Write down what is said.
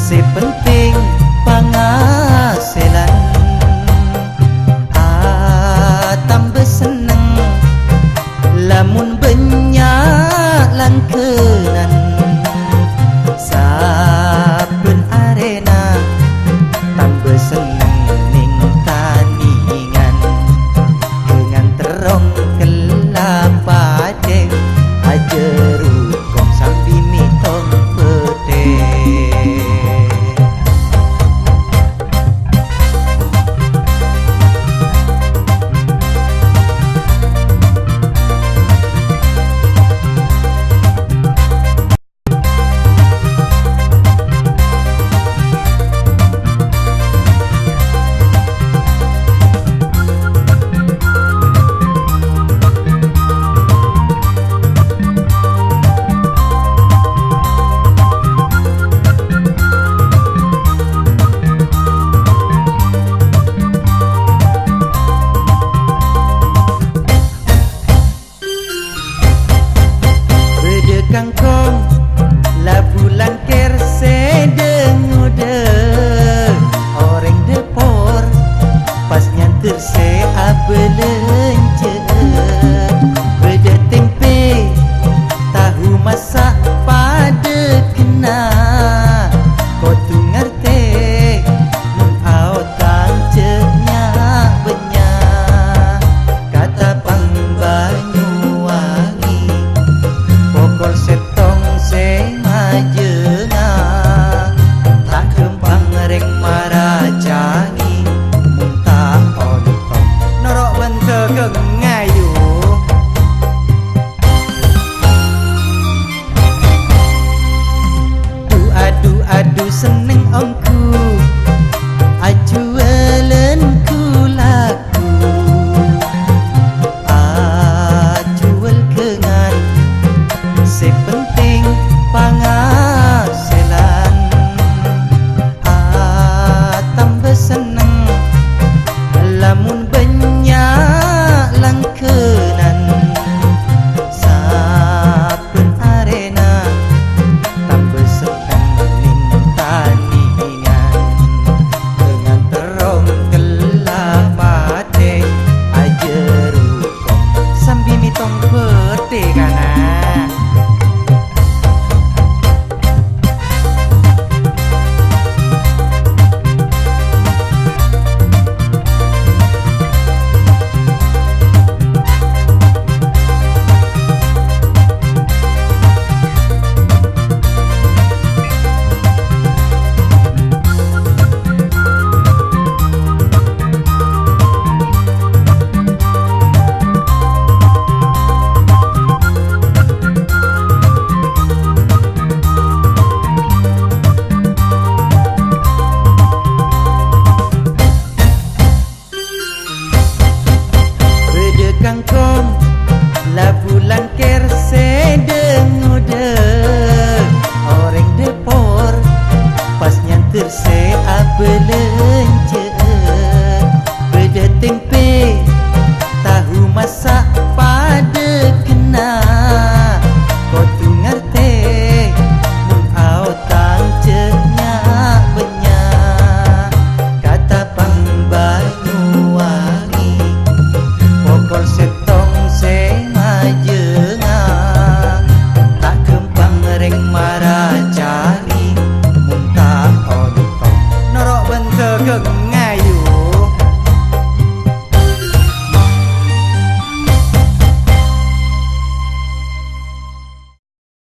sepenting penghasilan. Tambah seneng lamun banyak langkenan. Saben arena tambah seneng ning tandingan. Dengan terong kelapa deng ajerukong sambil mitong pedeh. Kangkong labu langker sedengude orang depor pas nyanter se abelence. Beda tempe tahu masak pada kena kotu ngerte mun aotang ceknya banyak kata pang Banyuwangi pokol setong se majena tak kempang rek maracangi muntah ontong norok bente kengayu. Adu seneng ongku aju